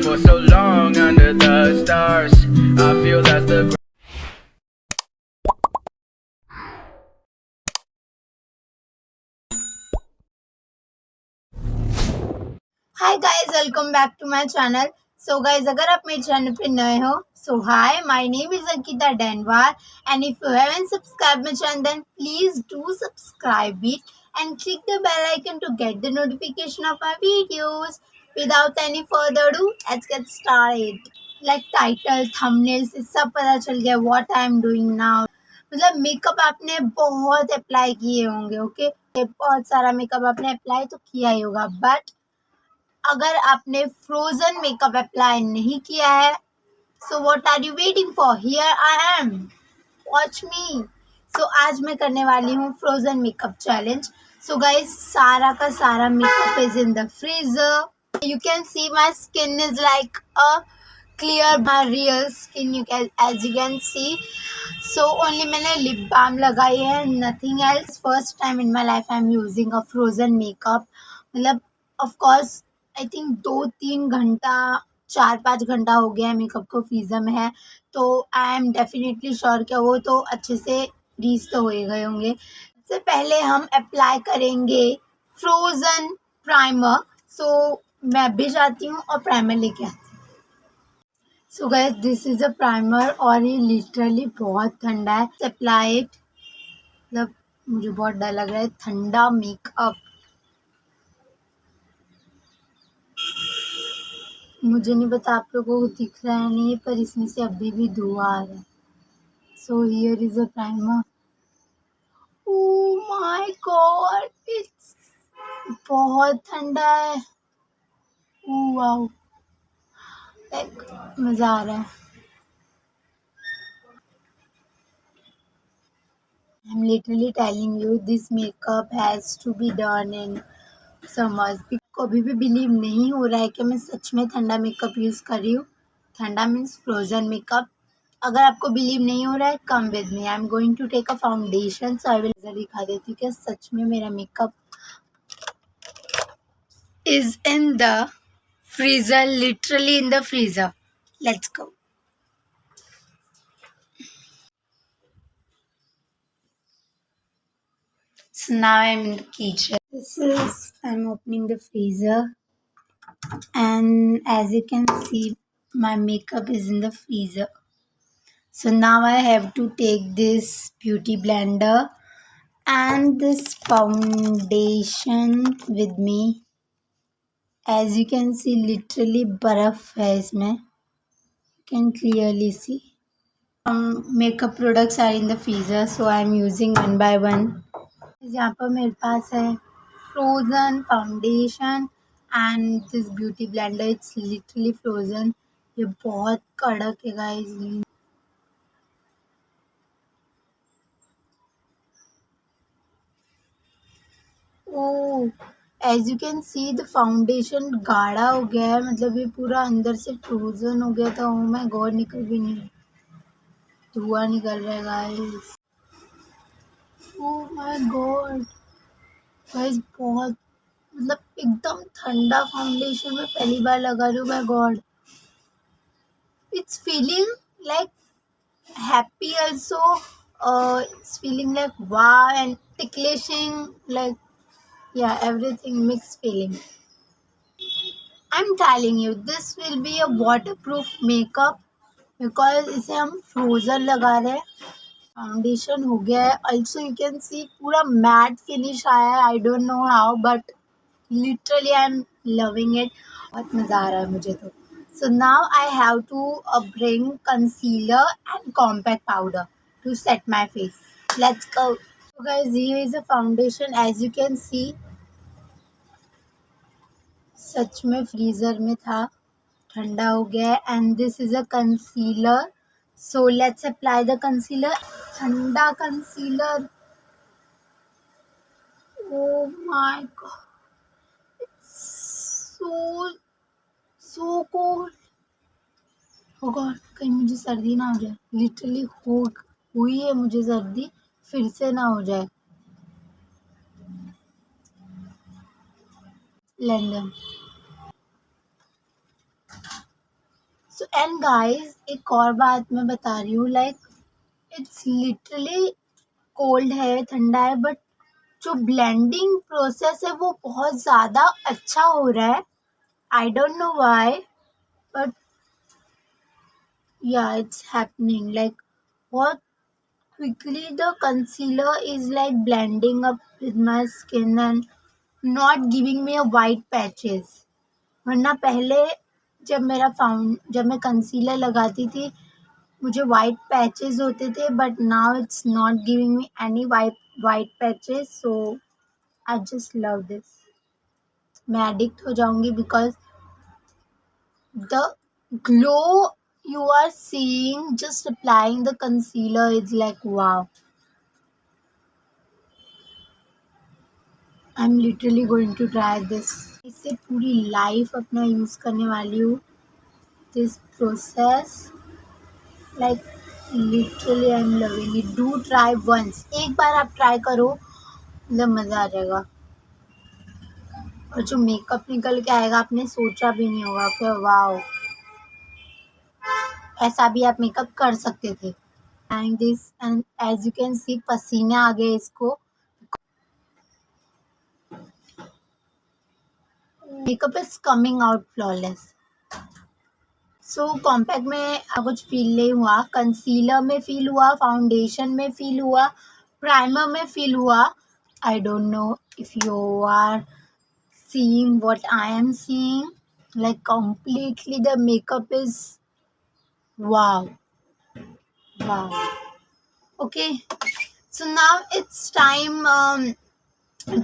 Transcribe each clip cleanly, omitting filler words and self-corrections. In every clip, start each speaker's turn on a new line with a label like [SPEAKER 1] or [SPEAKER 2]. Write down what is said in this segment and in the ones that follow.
[SPEAKER 1] for so long under the stars. I feel that's the
[SPEAKER 2] hi guys, welcome back to my channel. So guys, अगर आप मेरे channel पे नए हो, so hi, my name is Ankita Denwar and if you haven't subscribe my channel then please do subscribe it and click the bell icon to get the notification of my videos. Without any further do, let's get started. Like title, thumbnail से सब पता चल गया what I am doing now. मतलब makeup आपने बहुत apply किए होंगे, ओके बहुत सारा मेकअप आपने अप्लाई तो किया ही होगा, बट अगर आपने फ्रोजन मेकअप अप्लाई नहीं किया है, so what are you waiting for? Here I am, watch me. So आज मैं करने वाली हूँ frozen makeup challenge. So guys, सारा का सारा makeup is in the freezer. You can see my skin is like a clear, my real skin, you can as you can see. So only मैंने lip balm लगाई है, nothing else. First time in my life I am using a frozen makeup. मतलब of course I think 2-3 घंटा, 4-5 घंटा हो गया है makeup को फ्रीजर में है, तो आई एम डेफिनेटली श्योर कि वो तो अच्छे से फ्रीज तो हो ही गए होंगे। सबसे पहले हम अप्लाई करेंगे फ्रोजन प्राइमर। सो मैं भी जाती हूँ और प्राइमर लेके आती हूँ। So guys, this is a primer और ये लिटरली बहुत ठंडा है। Apply it. मतलब मुझे बहुत डर लग रहा है, ठंडा मेकअप। मुझे नहीं पता आप लोगों को दिख रहा है नहीं, पर इसमें से अभी भी धुआं आ रहा है। So here is a primer. Oh my God, it's बहुत ठंडा है। ओह वाओ, लाइक मज़ा आ रहा है। I am literally telling you this makeup has to be done in summers. कभी भी बिलीव नहीं हो रहा है कि मैं सच में ठंडा मेकअप यूज़ कर रही हूँ। ठंडा मीन्स फ्रोजन मेकअप। अगर आपको बिलीव नहीं हो रहा है, come with me, I am going to take a foundation. So I will दिखा देती हूँ कि सच में मेरा makeup is in the freezer, literally in the freezer. Let's go. So now I'm in the kitchen. I'm opening the freezer, and as you can see, my makeup is in the freezer. So now I have to take this beauty blender and this foundation with me. As you can see, literally बर्फ है इसमें. You can clearly see. Makeup products are in the freezer, so I am using one by one. यहाँ पर मेरे पास है frozen foundation and this beauty blender. It's literally frozen. ये बहुत कड़क है guys. Oh, as you can see the foundation गाढ़ा हो गया है, मतलब ये पूरा अंदर से फ्रोज़न हो गया था। ओह माय गॉड, निकल भी नहीं, धुआं निकल रहा है guys. Oh my god guys, बहुत मतलब एकदम ठंडा फाउंडेशन में पहली बार लगा रही हूँ। My God, it's feeling like happy also. It's feeling like wow and ticklishing, like yeah, everything mixed feeling. I'm telling you, this will be a waterproof makeup because इसे हम फ्रोजन लगा रहे हैं। फाउंडेशन हो गया है, ऑल्सो यू कैन सी पूरा matte finish आया है। आई don't know how, but literally I am loving it. बहुत मज़ा आ रहा है मुझे तो। So now I have to bring concealer and compact powder to set my face. Let's go. So guys, here is a foundation. As you can see, सच में freezer में था, ठंडा हो गया है। And this is a concealer. So let's apply the concealer. ठंडा concealer. Oh my god, so so cold. Oh god, कहीं मुझे सर्दी ना हो जाए। लिटरली हुई है मुझे सर्दी, फिर से ना हो जाए। लंदन। एंड गाइस एक और बात मैं बता रही हूँ, लाइक इट्स लिटरली कोल्ड है, ठंडा है, बट जो ब्लेंडिंग प्रोसेस है वो बहुत ज़्यादा अच्छा हो रहा है. आई don't know why, but yeah, it's happening. Like what quickly the concealer is like blending up with my skin and not giving me a white patches. वरना पहले जब मैं कंसीलर लगाती थी मुझे वाइट पैचेस होते थे, but now it's not giving me any white patches. So I just love this. मैं एडिक्ट हो जाऊंगी because the glow you are seeing just applying the concealer is like wow. I'm literally going to try this. इससे पूरी life अपना use करने वाली हूँ. This process like literally I am loving it. Do try once. एक बार आप try करो मतलब मज़ा आ जाएगा. और जो मेकअप निकल के आएगा आपने सोचा भी नहीं होगा कि वाओ ऐसा भी आप मेकअप कर सकते थे. And this and as you can see पसीने आ गए इसको. Makeup is coming out flawless. So compact में कुछ फील नहीं हुआ, कंसीलर में फील हुआ, फाउंडेशन में फील हुआ, प्राइमर में फील हुआ. I don't know if you are seeing what I am seeing. Like completely the makeup is wow. Wow. Okay. So now it's time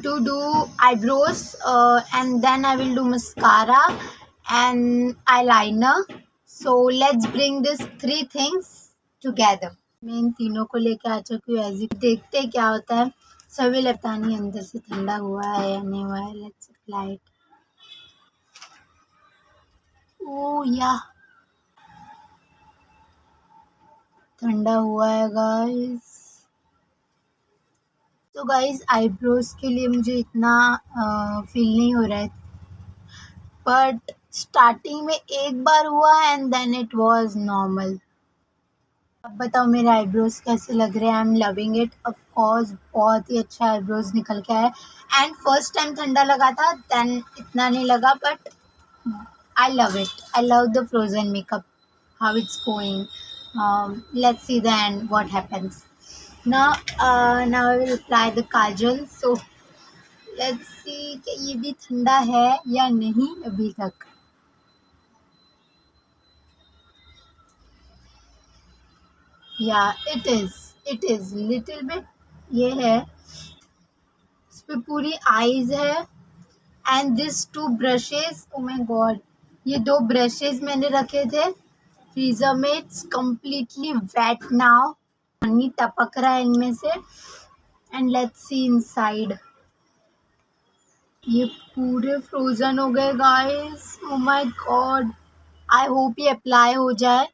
[SPEAKER 2] to do eyebrows, and then I will do mascara and eyeliner. So let's bring these three things together. मैं इन तीनों को लेके आ चुकी हूँ. As देखते हैं क्या होता है. सभी लगता नहीं अंदर से ठंडा हुआ है या नहीं हुआ है. Let's apply it. ओह या ठंडा हुआ है गाइस. तो गाइस आईब्रोज के लिए मुझे इतना फील नहीं हो रहा है, बट स्टार्टिंग में एक बार हुआ and then it was normal. अब बताओ मेरे आईब्रोज कैसे लग रहे हैं. I am loving it. Of course बहुत ही अच्छा आईब्रोज निकल के आया. एंड फर्स्ट टाइम ठंडा लगा था देन इतना नहीं लगा, but I love it. I love the frozen makeup how it's going. Let's see the end what happens. now I will apply the kajal. So let's see कि ये भी ठंडा है या नहीं अभी तक. Yeah, it is little bit. ये है. इस पे पूरी आईज है. And this two brushes, oh my god, ये दो ब्रशेज मैंने रखे थे फ्रीजर में. It's completely wet now. पानी टपक रहा है इनमें से. And let's see inside. ये पूरे फ्रोजन हो गए guys. Oh my god. I hope ये अप्लाई हो जाए,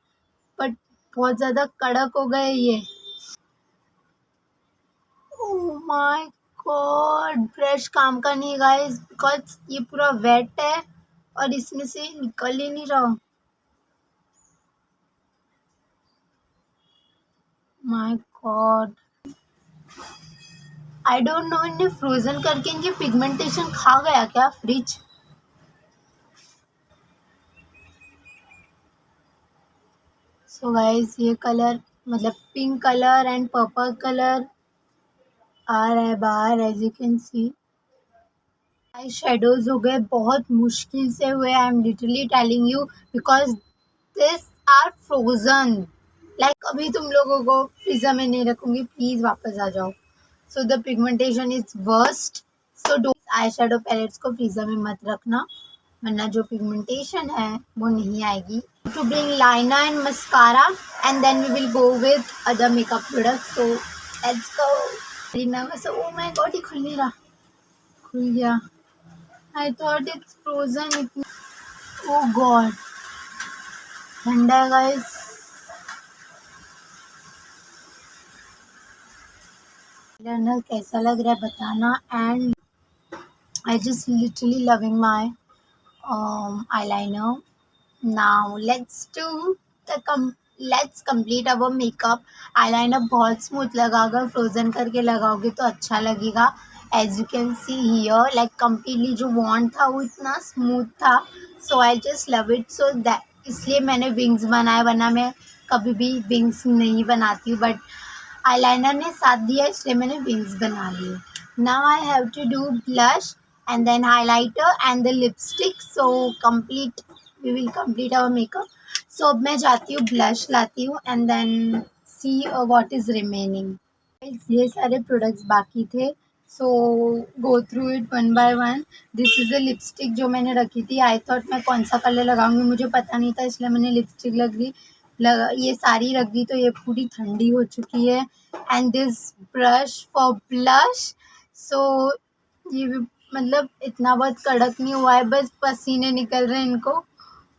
[SPEAKER 2] बट बहुत ज़्यादा कड़क हो गए ये. ओ माय गॉड. ब्रश काम का नहीं गाइस बिकॉज ये पूरा वेट है और इसमें से निकल ही नहीं रहा. My god. I don't know इन्हें फ्रोजन करके इनकी पिगमेंटेशन खा गया क्या फ्रिज. सो गाइस ये कलर मतलब pink colour and purple colour आ रहा है बाहर. As you can see eye shadows हो गए. बहुत मुश्किल से हुए. I am literally telling you because this are frozen. Like अभी तुम लोगों को फ्रीजर में नहीं रखूंगी. प्लीज वापस आ जाओ. So the pigmentation is worst. So do eye shadow pallets को फ्रीजर में मत रखना वरना जो पिगमेंटेशन है वो नहीं आएगी. To bring liner and mascara and then we will go with other makeup products. So let's go. Very nervous. Oh my god ये खुल नहीं रहा. खुल गया. I thought it's frozen. Oh god ठंडा है गाइस. आईलाइनर कैसा लग रहा है बताना. And I just literally loving my eyeliner. Now let's complete our makeup. Eyeliner बहुत स्मूथ लगा, अगर फ्रोजन करके लगाओगे तो अच्छा लगेगा। As you can see here like completely जो वॉन्ट था वो इतना स्मूथ था, so I just love it. So that इसलिए मैंने विंग्स बनाए, वरना मैं कभी भी विंग्स नहीं बनाती हूँ, बट आईलाइनर ने साथ दिया इसलिए मैंने विंग्स बना लिए। Now I have to do blush and then highlighter and the lipstick, so complete we will complete our makeup. So अब मैं जाती हूँ ब्लश लाती हूँ and then see what is remaining. Guys, ये सारे प्रोडक्ट्स बाकी थे, so go through it one by one. This is a lipstick जो मैंने रखी थी. I thought मैं कौन सा कलर लगाऊंगी, मुझे पता नहीं था, इसलिए मैंने लिपस्टिक ये सारी रख दी, तो ये पूरी ठंडी हो चुकी है. And this brush for blush, so ये भी मतलब इतना बहुत कड़क नहीं हुआ है, बस पसीने निकल रहे हैं इनको,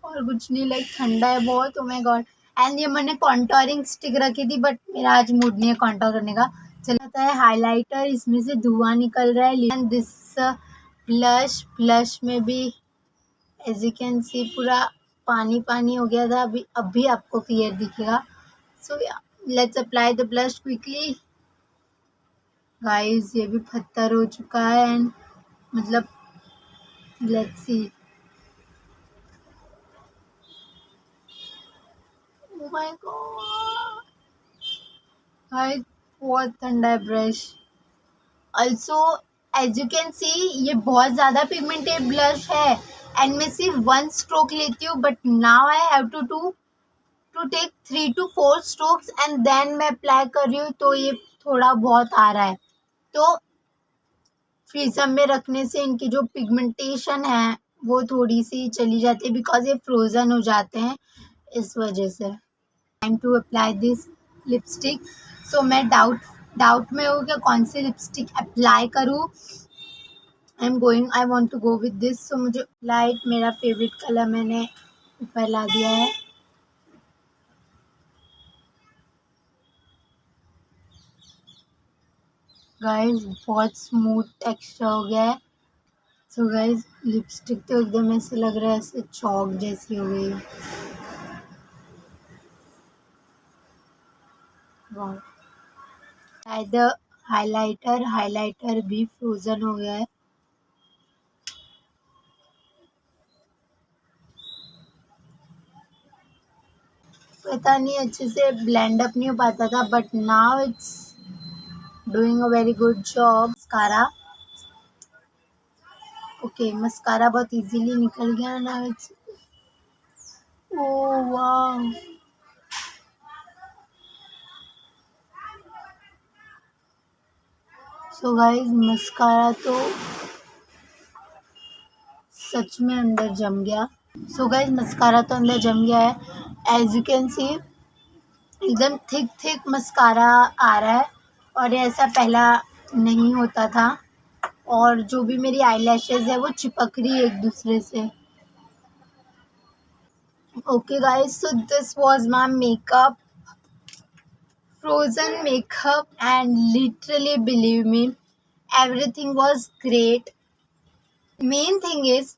[SPEAKER 2] और कुछ नहीं, लाइक ठंडा है बहुत. ओ माय गॉड. एंड ये मैंने कॉन्टोरिंग स्टिक रखी थी, बट मेरा आज मूड नहीं है कॉन्टोर करने का. चलता है हाइलाइटर, इसमें से धुआं निकल रहा है. एंड दिस ब्लश में भी एज यू कैन सी पूरा पानी पानी हो गया था, अभी आपको क्लियर दिखेगा. So let's apply the blush quickly. Guys ये भी पत्थर हो चुका है, एंड मतलब let's see. Oh my god guys, बहुत ठंडा है brush. Also as you can see ये बहुत ज़्यादा पिगमेंटेड ब्लश है, एंड मैं सिर्फ 1 स्ट्रोक लेती हूँ, but now I have to take 3 to 4 strokes and then मैं अप्लाई कर रही हूँ, तो ये थोड़ा बहुत आ रहा है. तो फ्रीजर में रखने से इनकी जो पिगमेंटेशन है वो थोड़ी सी चली जाती है, बिकॉज ये फ्रोज़न हो जाते हैं, इस वजह से. Time to apply this lipstick. So मैं डाउट में हूँ कि कौन सी लिपस्टिक अप्लाई करूँ. I want to go with this. So मुझे लाइट मेरा फेवरेट कलर मैंने ऊपर ला दिया है. गाइस बहुत स्मूथ टेक्सचर हो गया है. सो गाइस लिपस्टिक तो एकदम ऐसे लग रहा है ऐसे चॉक जैसी हो गई. वाह. इधर हाइलाइटर भी फ्रोजन हो गया है. पता नहीं अच्छे से ब्लेंड अप नहीं हो पाता था, but now it's doing a very good job. Mascara, okay mascara बहुत इजीली निकल गया. नाउ इट्स ओह वाह. सो गाइस मस्कारा तो सच में अंदर जम गया. सो गाइस मस्कारा तो अंदर जम गया है. एज यू कैन सी एकदम थिक मस्कारा आ रहा है, और ये ऐसा पहला नहीं होता था. और जो भी मेरी आईलैशेस है वो चिपक रही है एक दूसरे से. Okay guys, so this was my makeup, frozen makeup, and literally believe me everything was great. Main thing is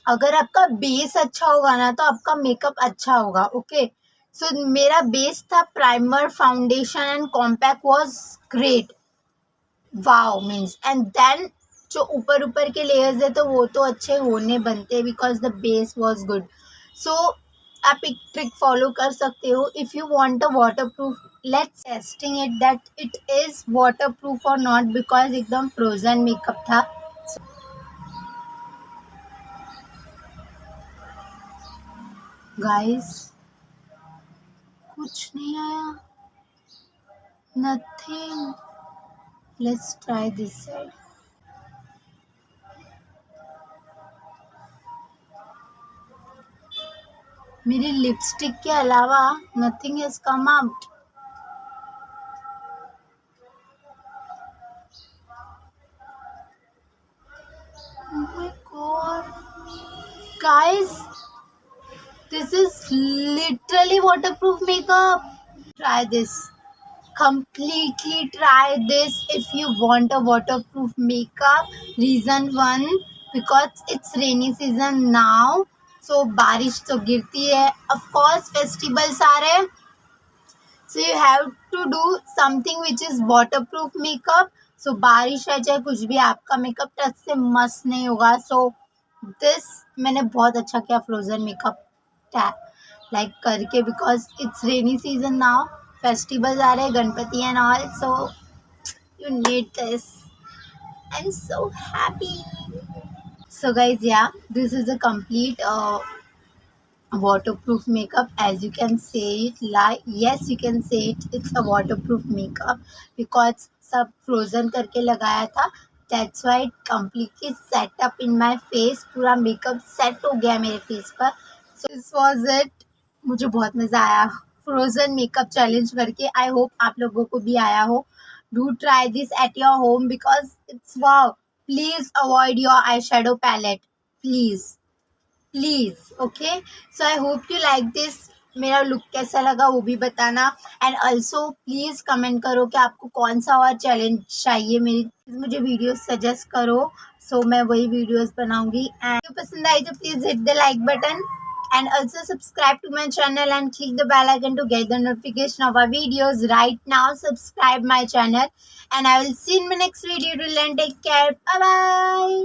[SPEAKER 2] अगर आपका बेस अच्छा होगा ना तो आपका मेकअप अच्छा होगा. ओके सो मेरा बेस था primer, foundation and compact was great. Wow means, and then जो ऊपर के लेयर्स है तो वो तो अच्छे होने बनते हैं, because the base was good. So आप एक ट्रिक फॉलो कर सकते हो. If you want a waterproof, let's testing it that it is waterproof और नॉट, बिकॉज एकदम फ्रोजन मेकअप था. गाइस कुछ नहीं आया, nothing. Let's try this side. मेरी लिपस्टिक के अलावा nothing has come out. Oh my god. Guys, this is literally waterproof makeup. Try this. Completely try this if you want a waterproof makeup. Reason one, because it's rainy season now. सो बारिश तो गिरती है, of course festivals आ रहे हैं, so you have to do something which is waterproof makeup. So बारिश है चाहे कुछ भी, आपका मेकअप टच से मस्त नहीं होगा. सो दिस मैंने बहुत अच्छा किया फ्रोजन मेकअप लाइक करके, because it's rainy season now, festivals आ रहे हैं, Ganpati and all, so you need this. I am so happy. So guys, yeah, this is a complete waterproof makeup. As you can say it, like yes, you can say it. It's a waterproof makeup because सब frozen करके लगाया था. That's why it completely set up in my face. पूरा makeup set हो गया मेरे face पर. So this was it. मुझे बहुत मज़ा आया frozen makeup challenge करके. I hope आप लोगों को भी आया हो. Do try this at your home because it's wow. Please avoid your eyeshadow palette. Please, okay. So I hope you like this. मेरा लुक कैसा लगा वो भी बताना. एंड ऑल्सो प्लीज़ कमेंट करो कि आपको कौन सा और चैलेंज चाहिए. मुझे वीडियो सजेस्ट करो, सो मैं वही वीडियोस बनाऊंगी. एंड पसंद आई तो please hit the like button and also subscribe to my channel and click the bell icon to get the notification of our videos. Right now subscribe my channel and I will see you in my next video. Till then, take care. Bye bye.